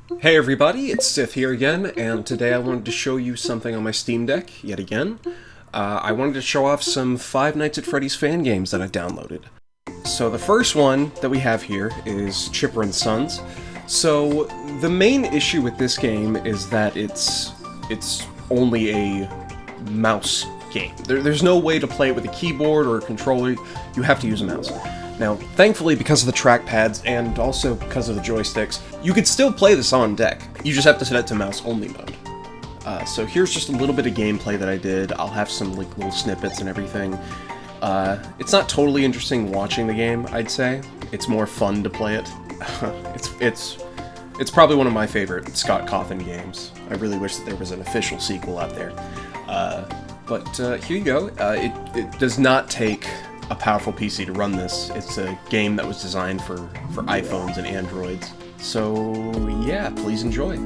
Hey everybody, it's Sith here again, and today I wanted to show you something on my Steam Deck, yet again. I wanted to show off some Five Nights at Freddy's fan games that I downloaded. So the first one that we have here is Chipper and Sons. So the main issue with this game is that it's only a mouse game. There's no way to play it with a keyboard or a controller, you have to use a mouse. Now, thankfully, because of the trackpads and also because of the joysticks, you could still play this on deck. You just have to set it to mouse-only mode. So here's just a little bit of gameplay that I did. I'll have some like little snippets and everything. It's not totally interesting watching the game, I'd say. It's more fun to play it. It's probably one of my favorite Scott Cawthon games. I really wish that there was an official sequel out there. But here you go. It does not take a powerful PC to run this. It's a game that was designed for iPhones and Androids. So yeah, please enjoy.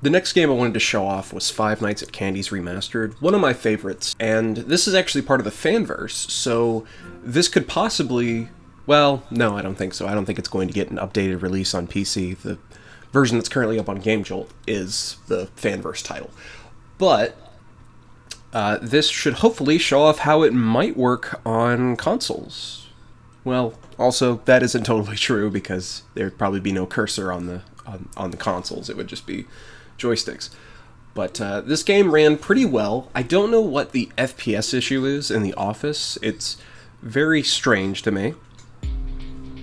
The next game I wanted to show off was Five Nights at Candy's Remastered, one of my favorites, and this is actually part of the Fanverse, so this could possibly... well, no, I don't think so. I don't think it's going to get an updated release on PC. The version that's currently up on GameJolt is the Fanverse title. But this should hopefully show off how it might work on consoles. Well, also, that isn't totally true, because there'd probably be no cursor on the consoles. It would just be joysticks. But this game ran pretty well. I don't know what the FPS issue is in the office. It's very strange to me.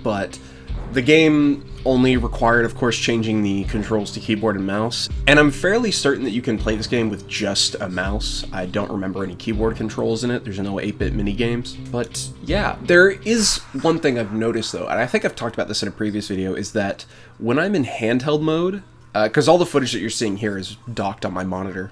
But the game only required, of course, changing the controls to keyboard and mouse. And I'm fairly certain that you can play this game with just a mouse. I don't remember any keyboard controls in it. There's no 8-bit minigames. But yeah, there is one thing I've noticed, though, and I think I've talked about this in a previous video, is that when I'm in handheld mode, because all the footage that you're seeing here is docked on my monitor.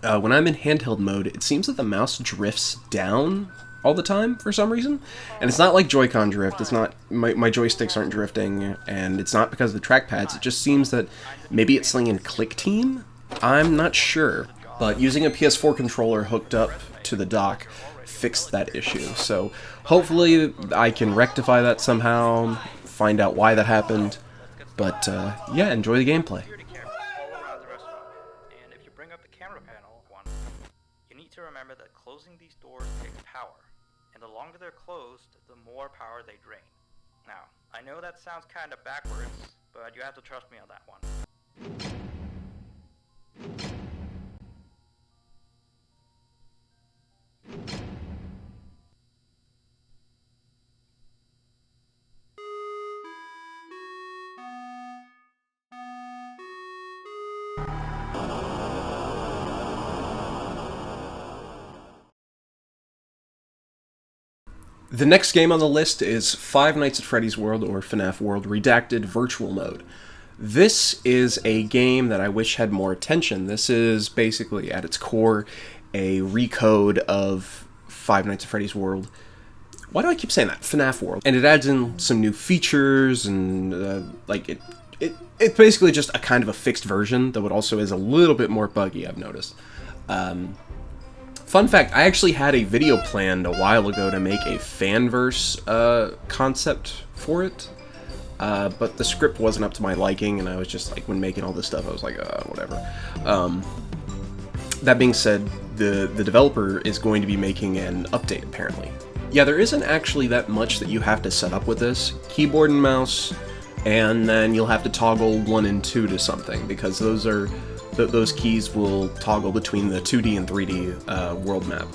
When I'm in handheld mode, it seems that the mouse drifts down all the time for some reason. And it's not like Joy-Con drift, it's not, my joysticks aren't drifting, and it's not because of the trackpads, it just seems that maybe it's something in Click Team? I'm not sure. But using a PS4 controller hooked up to the dock fixed that issue. So hopefully I can rectify that somehow, find out why that happened. But yeah, enjoy the gameplay. And if you bring up the camera panel, you need to remember that closing these doors takes power, and the longer they're closed, the more power they drain. Now, I know that sounds kinda backwards, but you have to trust me on that one. The next game on the list is Five Nights at Freddy's World, or FNAF World Redacted Virtual Mode. This is a game that I wish had more attention. This is basically, at its core, a recode of Five Nights at Freddy's World. Why do I keep saying that? FNAF World. And it adds in some new features, and it's basically just a kind of a fixed version, though it also is a little bit more buggy, I've noticed. Fun fact, I actually had a video planned a while ago to make a fanverse concept for it, but the script wasn't up to my liking, and I was just like, when making all this stuff, I was like, whatever. That being said, the developer is going to be making an update, apparently. Yeah, there isn't actually that much that you have to set up with this. Keyboard and mouse, and then you'll have to toggle 1 and 2 to something, because those keys will toggle between the 2D and 3D world map.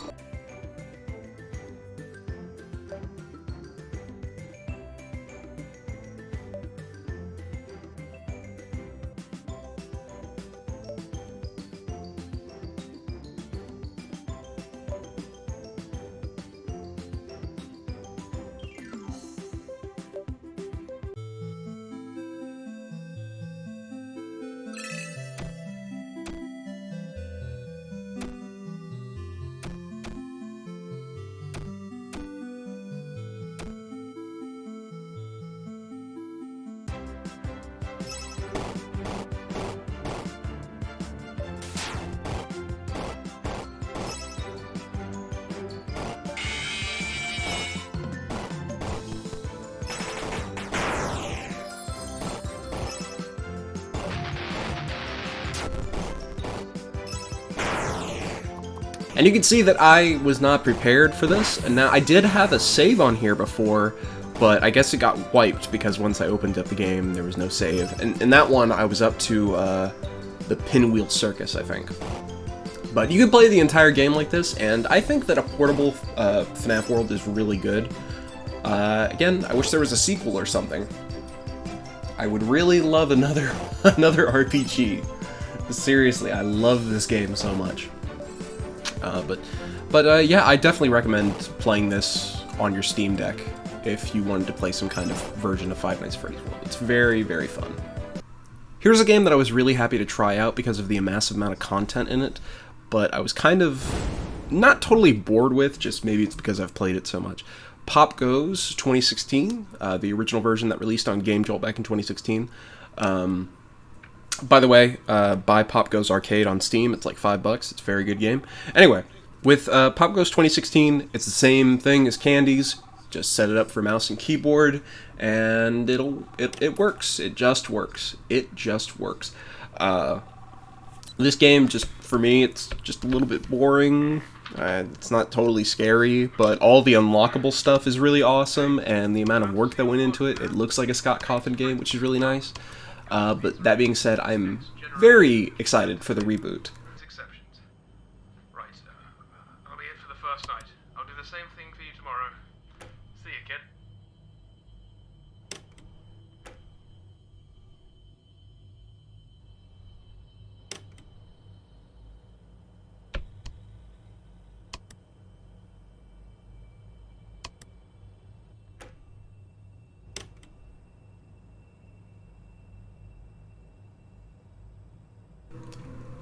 And you can see that I was not prepared for this, and now I did have a save on here before, but I guess it got wiped because once I opened up the game, there was no save. And in that one, I was up to the Pinwheel Circus, I think. But you can play the entire game like this, and I think that a portable FNAF World is really good. Again, I wish there was a sequel or something. I would really love another RPG. Seriously, I love this game so much. But yeah, I definitely recommend playing this on your Steam Deck if you wanted to play some kind of version of Five Nights at Freddy's World. It's very, very fun. Here's a game that I was really happy to try out because of the massive amount of content in it, but I was kind of not totally bored with, just maybe it's because I've played it so much. Popgoes 2016, the original version that released on Game Jolt back in 2016. By the way, buy Popgoes Arcade on Steam. It's like $5. It's a very good game. Anyway, with Popgoes 2016, it's the same thing as Candies. Just set it up for mouse and keyboard, and it works. It just works. It just works. This game, just for me, it's just a little bit boring. It's not totally scary, but all the unlockable stuff is really awesome, and the amount of work that went into it, it looks like a Scott Cawthon game, which is really nice. But that being said, I'm very excited for the reboot. Exceptions. Right. I'll be in for the first night. I'll do the same thing for you tomorrow. See you, kid.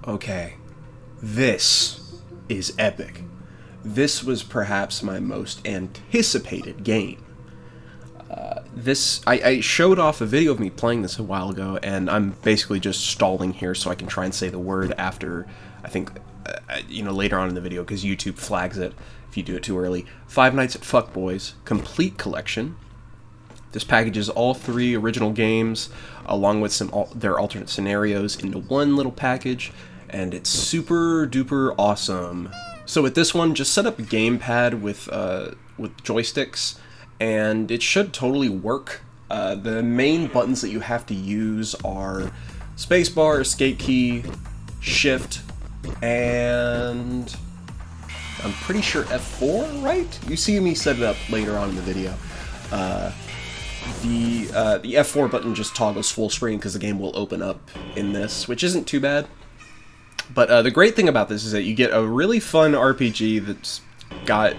Okay, this is epic. This was perhaps my most anticipated game. I showed off a video of me playing this a while ago, and I'm basically just stalling here so I can try and say the word after, I think, later on in the video, because YouTube flags it if you do it too early. Five Nights at Fuckboys Complete Collection. This packages all 3 original games, along with their alternate scenarios, into one little package, and it's super duper awesome. So with this one, just set up a gamepad with joysticks, and it should totally work. The main buttons that you have to use are spacebar, escape key, shift, and I'm pretty sure F4, right? You see me set it up later on in the video. The F4 button just toggles full screen because the game will open up in this, which isn't too bad. But the great thing about this is that you get a really fun RPG that's got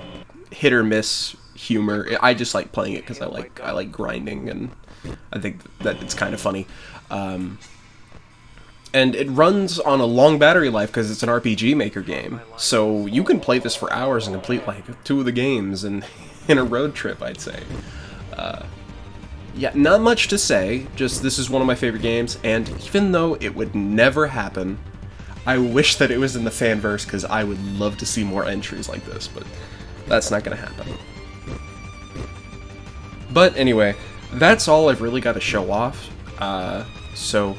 hit or miss humor. I just like playing it because I like grinding, and I think that it's kind of funny. And it runs on a long battery life because it's an RPG Maker game. So you can play this for hours and complete like 2 of the games in a road trip, I'd say. Yeah, not much to say, just this is one of my favorite games, and even though it would never happen, I wish that it was in the fanverse because I would love to see more entries like this, but that's not going to happen. But anyway, that's all I've really got to show off, so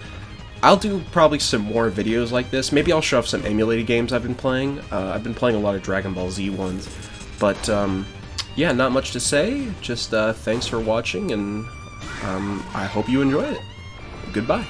I'll do probably some more videos like this. Maybe I'll show off some emulated games I've been playing. I've been playing a lot of Dragon Ball Z ones, but yeah, not much to say, just thanks for watching, and I hope you enjoyed it. Goodbye.